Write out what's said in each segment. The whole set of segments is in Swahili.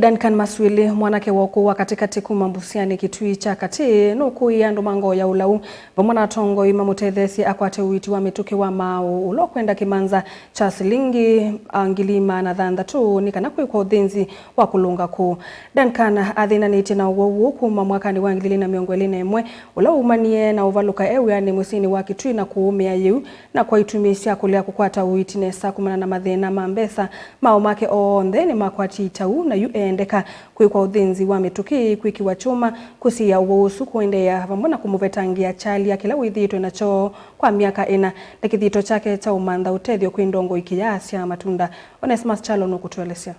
Duncan Maswili mwanake wokuwa katikati kuma Busiani Kitui cha kati nuku yandu mango ya ulau vamwana tongo ima mutethesie akwate uiti wa mituki wa mao ulokwenda kimanza cha silingi ngilima na thandatu nikana kwa uthinzi wa kulunga ku. Duncan athinanite na uwowu kuma mwakani wa 2021 ulau umanie na uvaluka yani musini wa Kitui na kuumia yu na kwa itumisia kulia kukwata uiti nesa kumana na mathina mambesa mao make onthe ni makwati itau na yu endeka kwa uthinzi wa mituki kwikiwa chuma kusia uwosu kuendea vamona kumuvetangia chali ya kila withitwe na choo kwa miaka ina na kithito chake cha umantha utethio kwindongo ikiyasia matunda. Onesmus Chalo nukutuelesea.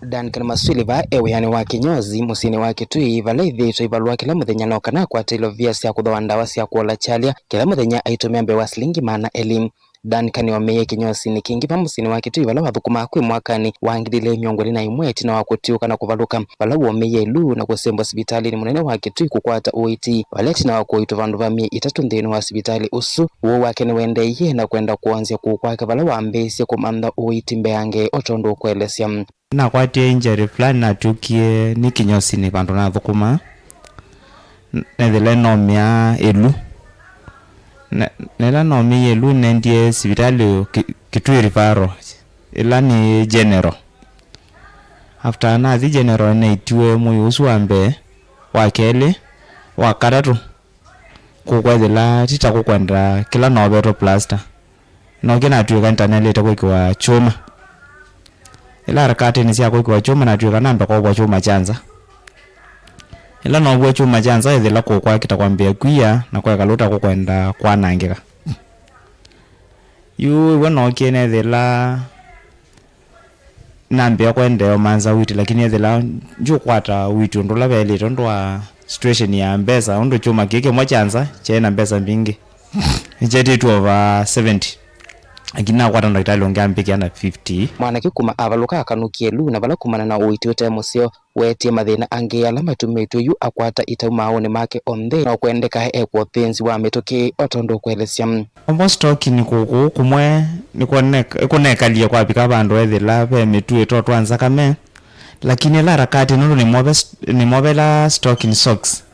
Duncan Maswili yani wa kinyozi musini wa Kitui valethitwe ivalwa kila muthenya no kana kwa telovia cia kuthoa ndawa cia kuola chalia kila muthenya aitumia mbewa silingi mana elimu. Duncan wameye kinyozi ni kingi pa musini wa Kitui vala wathukuma kwi mwakani wa 2021 tina wa kutiuka na kuvaluka vala wameye ilu na kusemba hospitali ni munene wa Kitui kukwata uiti valeti na wakuitu vandu va 3 nthini wa hospitali usu uo wake ni wendeiye na kwenda kuanzia kukwake vala wambesye kumantha uiti mbeange otondo kuelesya na kwatia injury fulani natukie ni kinyozi ni vandu na thukuma nethele nomia ilu nela nomia ilu nendie hospitali Kitui referral ila ni general after na the general na itiwe muyu usu wambe wakeli wakatatu kukwethela tita kukwenda kila nobeto plaster no kina tuika ntaneleta kwa chuma ila harakati ni cia kwa chuma na tuika namba kwa chuma chanza ila no kwa chuma chanza ithela kwa kitakwambia kuya na kwa kaluta kukwenda kwa nangika yu wana okene thela nambia kwendeo manza witi lakini ethela nju kwata witi ndola vele tondwa situation ya mbesa ndo chuma kike mwachanza chena mbesa mbingi jeti tu over 70 akina kwata ndakitali ongeambike ana 50 mwana kikuma avaluka akanukie lu na vala kumana na uiti wote musio wetie mathina ange alama tumetu yu akwata itaumaone make onthe na kwendeka kwa penzi wa mituki otondo kuelesya almost talking kuku kumwe nikonekalia kwa pika bandu ethela pe mitu etotwanza kame lakini la harakati nundu ni mobela stock in socks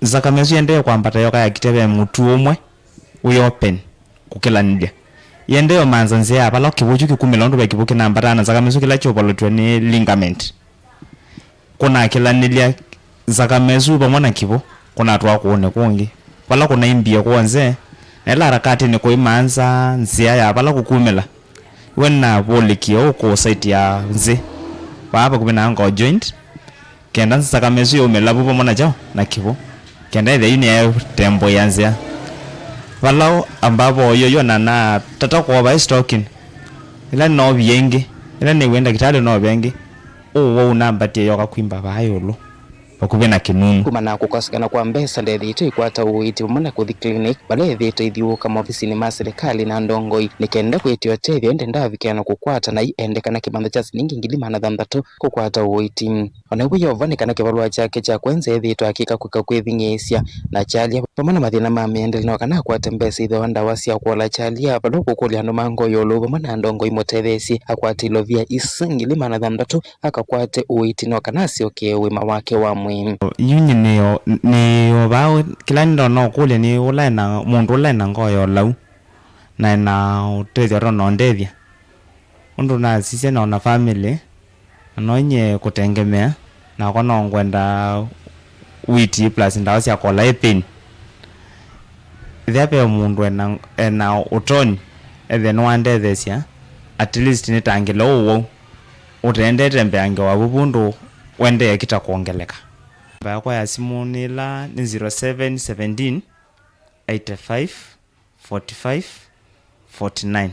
zakamezu yende kwambata yoka ya kitebe mutu omwe we open kukila ndia yende manza nzia apa lo kibuju kikumila ndo bekibuke nambatana zakamezu kila chopolotwe ni ligament kuna kila nilia zakamezu pamona kibo kuna atwa kuone kungi pala kuna imbia kuanze ela harakati ni kuimanza nzia ya pala kukumila wena bolikio ko site ya nze baba kubina ngo joint kenda zakamezu yo melabu pamona jao na kibo kenda ile yuni ya tembo yanzia walao ambapo yoyo na tata kwa by stocking ila no bienge ila ni wenda kitale no bienge wo unambati yoka kwimba bayolo bakubena kinunu kumana kukosekana kwa mbesa ndethito ikwata uiti mwana kuthi clinic bale thito ithiu kama ofisini ma serikali na ndongoi nikenda kwitio tethio ende ndavikana kukwata na iende kana kibanda cha silingi ngilima na thandatu kukwata uiti ona uyo vanikana kibalwa chake cha kwenza ethito hakika kwithingesia na chalia pamana mathina ma miendele no kana kwata mbesa itho ndawa cia kuola chalia balo kukulia no mango yolo pamana ndongoi mutethesi akwatilo via isingilima na thandatu akakwate uiti no kana sioke wima wake wa yunyi ni obao kila ndo no kule ni ulena mundu ulena ngoyo lau na utethia rono ndethia undu na sisi na family anonye kutengemea na kono ngwenda witi plus ndawa cia kola epin thiape mundu ena utoni ethe no andethesia at least ni tangilo uwo utendete mbeange wa bundu wende kita kuongeleka kwa ya simu nila ni 0717 85 45 49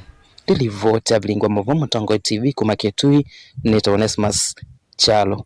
Delivote ablingwa Movomo Tongo TV kuma Kitui. Nito Onesmus Chalo.